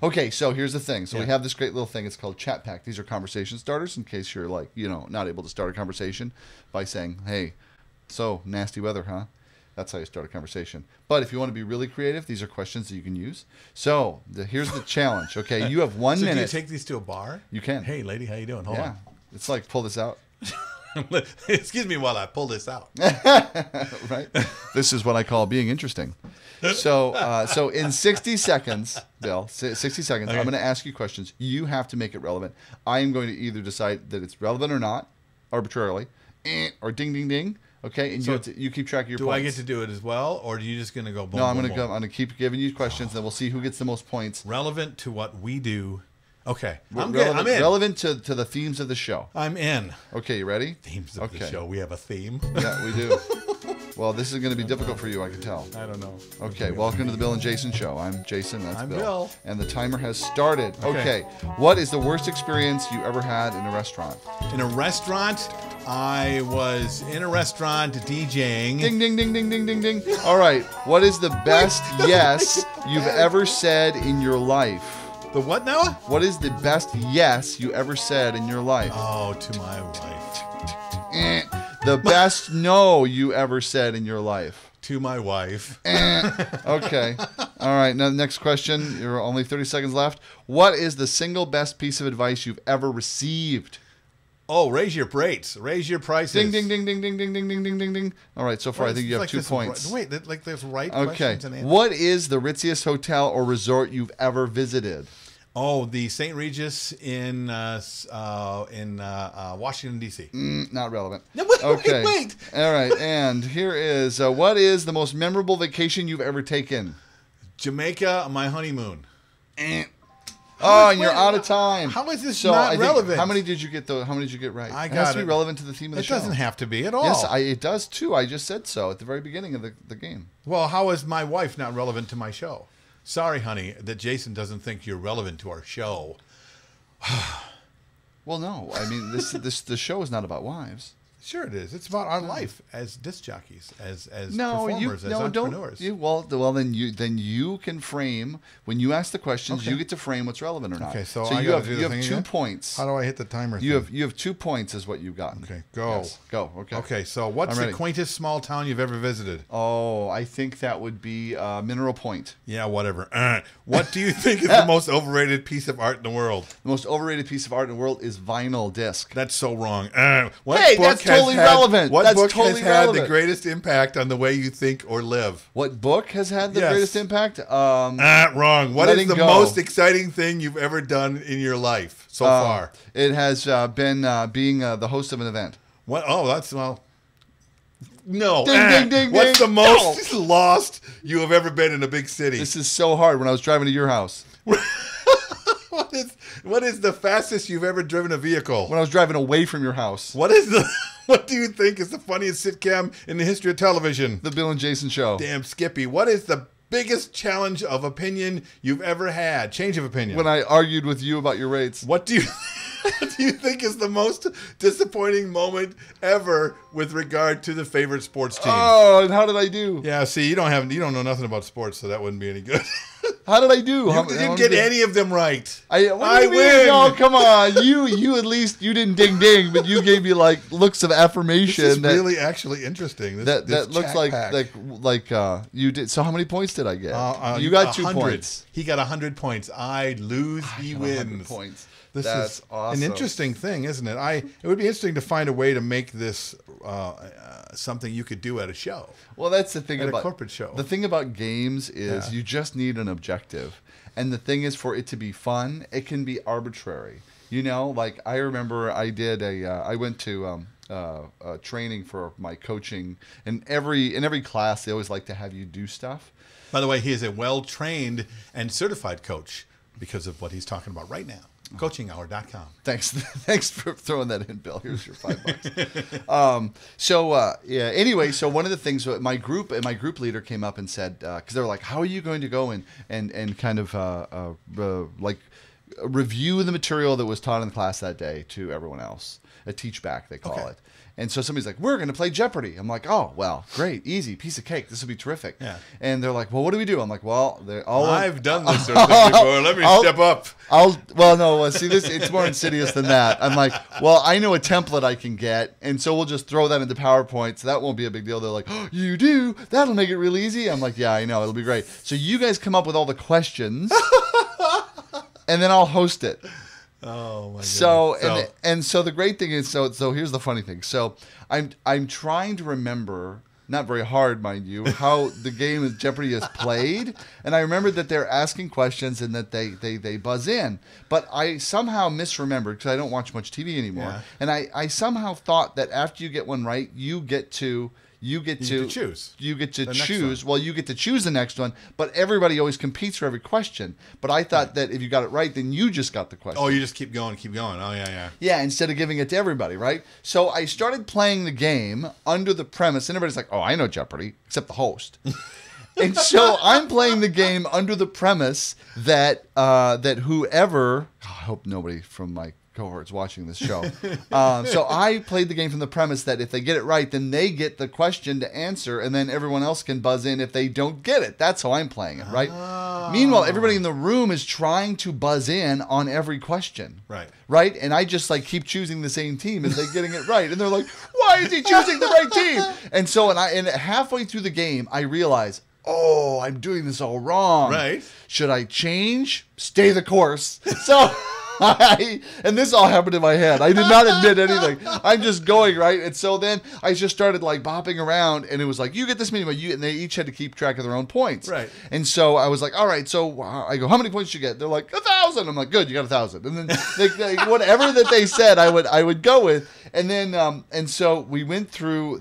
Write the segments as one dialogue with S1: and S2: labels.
S1: Okay, so here's the thing. So we have this great little thing. It's called Chat Pack. These are conversation starters in case you're like, not able to start a conversation by saying, hey, so nasty weather, huh? That's how you start a conversation. But if you want to be really creative, these are questions that you can use. So here's the challenge. Okay, you have 1 minute.
S2: Do you take these to a bar?
S1: You can.
S2: Hey, lady, how you doing? Hold on.
S1: It's like pull this out.
S2: Excuse me while I pull this out.
S1: Right. This is what I call being interesting. So in 60 seconds, Bill, 60 seconds, I'm going to ask you questions. You have to make it relevant. I am going to either decide that it's relevant or not, arbitrarily, or ding, ding, ding. Okay, and so you keep track of your points.
S2: Do I get to do it as well, or are you just going to go boom,
S1: No, I'm
S2: boom,
S1: going to go. I'm going to keep giving you questions, and then we'll see who gets the most points.
S2: Relevant to what we do. Okay, I'm in.
S1: Relevant to the themes of the show.
S2: I'm in.
S1: Okay, you ready?
S2: Themes of the show. We have a theme.
S1: Yeah, we do. Well, this is going to be difficult for you, I can tell.
S2: I don't know.
S1: Okay, welcome to the Bill and Jason Show. I'm Jason, that's
S2: I'm
S1: Bill.
S2: Bill.
S1: And the timer has started. Okay, what is the worst experience you ever had in a restaurant?
S2: In a restaurant? I was in a restaurant DJing.
S1: Ding, ding, ding, ding, ding, ding, ding. All right, what is the best yes you've ever said in your life?
S2: The what now?
S1: What is the best yes you ever said in your life?
S2: Oh, to my wife.
S1: The best no you ever said in your life?
S2: To my wife.
S1: Okay. All right. Now, the next question. You're only 30 seconds left. What is the single best piece of advice you've ever received?
S2: Oh, raise your rates. Raise your prices.
S1: Ding, ding, ding, ding, ding, ding, ding, ding, ding, ding, ding. All right. So far, I think you have 2 points.
S2: Wait, like there's right
S1: okay.
S2: questions and answers.
S1: What is the ritziest hotel or resort you've ever visited?
S2: Oh, the St. Regis in Washington, D.C.
S1: Not relevant.
S2: No, wait,
S1: okay.
S2: wait.
S1: All right. And here is, what is the most memorable vacation you've ever taken?
S2: Jamaica, my honeymoon.
S1: Oh, and you're out of time.
S2: How is this not relevant?
S1: How many did you get? How many did you get right?
S2: I got
S1: it has to be relevant to the theme of the show.
S2: It doesn't have to be at all.
S1: Yes, it does too. I just said so at the very beginning of the game.
S2: Well, how is my wife not relevant to my show? Sorry, honey, that Jason doesn't think you're relevant to our show.
S1: Well, no. I mean, the show is not about wives.
S2: Sure it is. It's about our life as disc jockeys, as performers, as entrepreneurs.
S1: Well, then you can frame when you ask the questions. You get to frame what's relevant or not.
S2: Okay, so
S1: you have 2
S2: again?
S1: points.
S2: How do I hit the timer?
S1: You have 2 points is what you've gotten.
S2: Okay, go.
S1: Yes, go. Okay.
S2: Okay, so what's the quaintest small town you've ever visited?
S1: Oh, I think that would be Mineral Point.
S2: Yeah, whatever. What do you think is the most overrated piece of art in the world?
S1: The most overrated piece of art in the world is vinyl disc.
S2: That's so wrong.
S1: That's totally relevant.
S2: What
S1: That's
S2: book
S1: totally
S2: has
S1: relevant.
S2: had the greatest impact on the way you think or live?
S1: What book has had the greatest impact?
S2: Wrong. What is the most exciting thing you've ever done in your life so far?
S1: It has been being the host of an event.
S2: What? Oh, that's well. No.
S1: Ding, ding, ding,
S2: What's
S1: ding.
S2: the most lost you have ever been in a big city?
S1: This is so hard. When I was driving to your house.
S2: What is the fastest you've ever driven a vehicle?
S1: When I was driving away from your house.
S2: What do you think is the funniest sitcom in the history of television?
S1: The Bill and Jason Show.
S2: Damn, Skippy. What is the biggest challenge of opinion you've ever had? Change of opinion.
S1: When I argued with you about your rates.
S2: What do you think is the most disappointing moment ever with regard to the favorite sports team?
S1: Oh, and how did I do?
S2: Yeah, see, you don't know nothing about sports, so that wouldn't be any good.
S1: How did I do?
S2: You didn't get any of them right.
S1: I win. Oh, come on. You at least, you didn't ding ding, but you gave me like looks of affirmation.
S2: This is really actually interesting.
S1: That looks like you did. So how many points did I get? You got 2 points.
S2: He got 100 points. I lose, he wins.
S1: Points.
S2: That's
S1: awesome.
S2: An interesting thing, isn't it? It would be interesting to find a way to make this something you could do at a show.
S1: Well, that's the thing about
S2: a corporate show.
S1: The thing about games is you just need an objective, and the thing is for it to be fun, it can be arbitrary. You know, like I remember I went to training for my coaching, and in every class they always like to have you do stuff.
S2: By the way, he is a well-trained and certified coach because of what he's talking about right now. Coachinghour.com.
S1: Thanks for throwing that in, Bill. Here's your $5. Anyway, so one of the things my group leader came up and said, because they were like, how are you going to go and kind of like review the material that was taught in the class that day to everyone else. A teach back, they call it. And so somebody's like, we're going to play Jeopardy. I'm like, oh, well, great, easy, piece of cake. This will be terrific.
S2: Yeah.
S1: And they're like, well, what do we do? I'm like, well,
S2: I've done this sort of thing before. Let me step up.
S1: See, it's more insidious than that. I'm like, well, I know a template I can get, and so we'll just throw that into PowerPoint, so that won't be a big deal. They're like, oh, you do? That'll make it really easy. I'm like, yeah, I know. It'll be great. So you guys come up with all the questions, and then I'll host it.
S2: Oh my god!
S1: So the great thing is, so here's the funny thing. So I'm trying to remember, not very hard, mind you, how the game of Jeopardy is played, and I remember that they're asking questions and that they buzz in, but I somehow misremembered because I don't watch much TV anymore, and I somehow thought that after you get one right, you get to choose. You get to choose. Well, you get to choose the next one, but everybody always competes for every question. But I thought that if you got it right, then you just got the question.
S2: Oh, you just keep going. Oh, yeah.
S1: Yeah, instead of giving it to everybody, right? So I started playing the game under the premise, and everybody's like, oh, I know Jeopardy, except the host. And so I'm playing the game under the premise that whoever, I hope nobody from my cohorts watching this show. So I played the game from the premise that if they get it right, then they get the question to answer, and then everyone else can buzz in if they don't get it. That's how I'm playing it, right? Oh. Meanwhile, everybody in the room is trying to buzz in on every question. Right? And I just like keep choosing the same team and they're getting it right. And they're like, why is he choosing the right team? And so and halfway through the game, I realize, oh, I'm doing this all wrong.
S2: Right.
S1: Should I change? Stay the course. So and this all happened in my head. I did not admit anything. I'm just going, right? And so then I just started like bopping around, and it was like, you get this many, but and they each had to keep track of their own points.
S2: Right.
S1: And so I was like, all right, so I go, how many points did you get? They're like, 1,000. I'm like, good, you got 1,000. And then whatever that they said, I would go with. And then and so we went through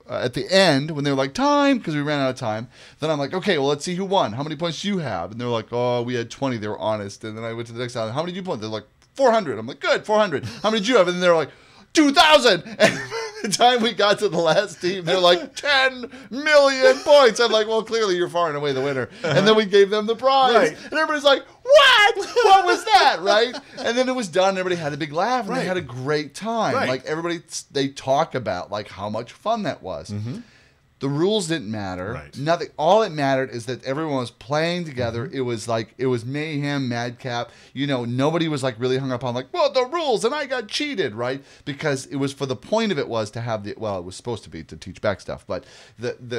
S1: at the end, when they were like, time, because we ran out of time, then I'm like, okay, well, let's see who won. How many points do you have? And they're like, oh, we had 20. They were honest. And then I went to the next time. How many did you point? They're like, 400. I'm like, good, 400. How many did you have? And then they're like, 2,000. And by the time we got to the last team, they're like, 10 million points. I'm like, well, clearly you're far and away the winner. And then we gave them the prize.
S2: Right.
S1: And everybody's like, what? What was that? Right? And then it was done. Everybody had a big laugh. And they had a great time.
S2: Right.
S1: Like they talk about like how much fun that was. Mm-hmm. The rules didn't matter.
S2: Right.
S1: Nothing. All that mattered is that everyone was playing together. Mm-hmm. It was mayhem, madcap. Nobody was like really hung up on like, well, the rules and I got cheated, right? Because it was, for the point of it was to have it was supposed to be to teach back stuff, but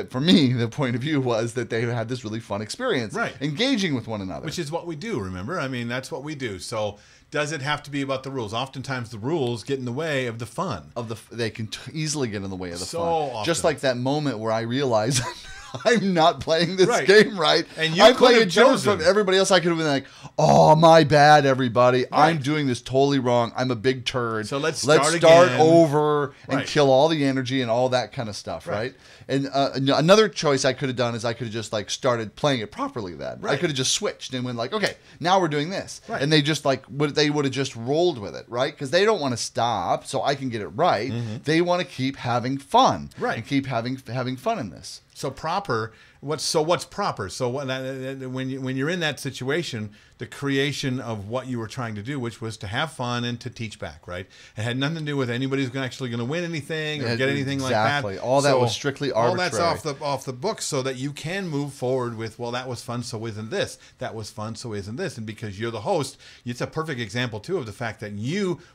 S1: for me, the point of view was that they had this really fun experience,
S2: right,
S1: engaging with one another,
S2: which is what we do. Remember, I mean, that's what we do. So. Does it have to be about the rules? Oftentimes, the rules get in the way of the fun. They
S1: can easily get in the way of the fun.
S2: Often.
S1: Just like that moment where I realized I'm not playing this game right.
S2: And you
S1: I'm playing it different from everybody else. I could have been like, oh, my bad, everybody. Right. I'm doing this totally wrong. I'm a big turd.
S2: So let's start
S1: over and kill all the energy and all that kind of stuff, right? And another choice I could have done is I could have just like started playing it properly then. Right. I could have just switched and went like, okay, now we're doing this. Right. And they just like, they would have just rolled with it, right? Because they don't want to stop so I can get it right. Mm-hmm. They want to keep having fun.
S2: Right.
S1: And keep having fun in this.
S2: So what's proper? So when you're in that situation, the creation of what you were trying to do, which was to have fun and to teach back, right? It had nothing to do with anybody's actually going to win anything or get anything like that.
S1: Exactly. All that was strictly arbitrary.
S2: All that's off the books, so that you can move forward with, well, that was fun, so isn't this? That was fun, so isn't this? And because you're the host, it's a perfect example too of the fact that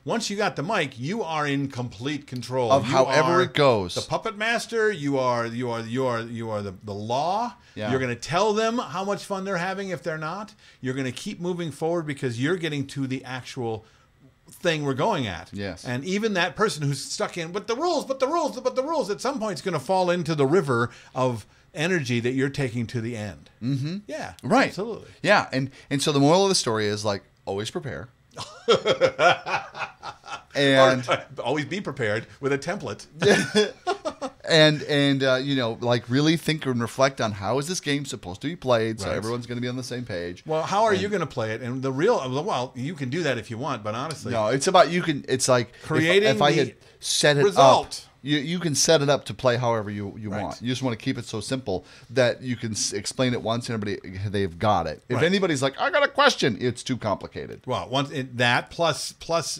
S2: once you got the mic, you are in complete control
S1: of however it goes.
S2: The puppet master. You are the law. Yeah. You're going to tell them how much fun they're having if they're not. You're going to keep moving forward because you're getting to the actual thing we're going at.
S1: Yes.
S2: And even that person who's stuck in, but the rules, at some point is going to fall into the river of energy that you're taking to the end.
S1: Mm-hmm.
S2: Yeah.
S1: Right.
S2: Absolutely.
S1: Yeah. And so the moral of the story is like, always prepare. And
S2: always be prepared with a template.
S1: and like really think and reflect on how is this game supposed to be played, so everyone's going to be on the same page.
S2: Well, how are you going to play it? And you can do that if you want, but honestly,
S1: no, it's about it's like
S2: creating
S1: if I had set it
S2: result.
S1: up. You can set it up to play however you
S2: Right.
S1: want. You just want to keep it so simple that you can explain it once and everybody, they've got it. If
S2: Right.
S1: anybody's like, I got a question, it's too complicated.
S2: Well, that plus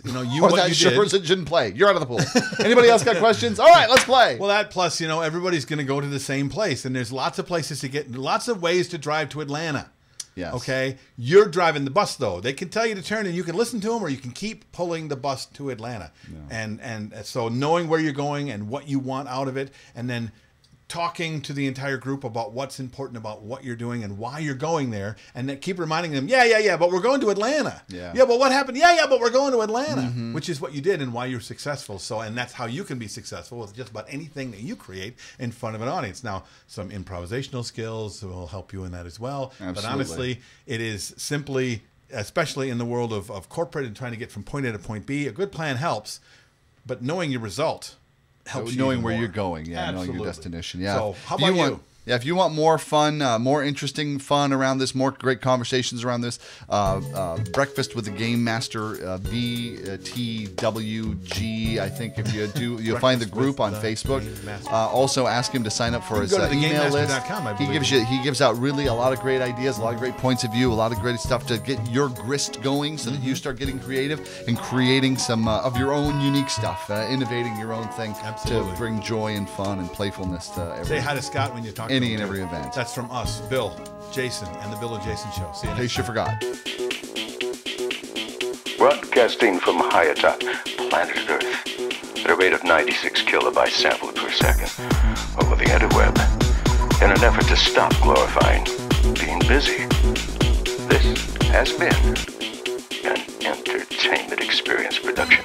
S2: you
S1: Or
S2: what
S1: that
S2: you
S1: sure
S2: did.
S1: person shouldn't play. You're out of the pool. Anybody else got questions? All right, let's play.
S2: Well, that plus everybody's going to go to the same place, and there's lots of places to get, lots of ways to drive to Atlanta.
S1: Yes.
S2: Okay, you're driving the bus though. They can tell you to turn, and you can listen to them, or you can keep pulling the bus to Atlanta. And so knowing where you're going and what you want out of it, and then talking to the entire group about what's important about what you're doing and why you're going there, and then keep reminding them, but we're going to Atlanta.
S1: Yeah.
S2: But what happened? But we're going to Atlanta, which is what you did and why you're successful. So, and that's how you can be successful with just about anything that you create in front of an audience. Now, some improvisational skills will help you in that as well.
S1: Absolutely.
S2: But honestly, it is simply, especially in the world of corporate and trying to get from point A to point B, a good plan helps, but knowing your result helps you
S1: knowing
S2: even
S1: where
S2: more.
S1: you're going, knowing
S2: Absolutely.
S1: your destination. Yeah.
S2: So how
S1: If you
S2: about
S1: want,
S2: you?
S1: Yeah, if you want more fun, more interesting fun around this, more great conversations around this, Breakfast with the Game Master, BTWG, I think if you do, you'll find the group on Facebook. Also ask him to sign up for his
S2: go to
S1: email list.
S2: thegamemaster.com, I believe.
S1: He gives out really a lot of great ideas, a lot of great points of view, a lot of great stuff to get your grist going so that you start getting creative and creating some of your own unique stuff, innovating your own thing
S2: Absolutely.
S1: to bring joy and fun and playfulness to everyone.
S2: Say hi to Scott when you talk to
S1: Any
S2: him,
S1: and
S2: too.
S1: every event.
S2: That's from us, Bill, Jason, and the Bill and Jason Show. See you
S1: In
S2: next
S1: case you forgot.
S3: Broadcasting from high atop planet Earth at a rate of 96 kilobytes sampled per second over the interweb in an effort to stop glorifying being busy. This has been an entertainment experience production.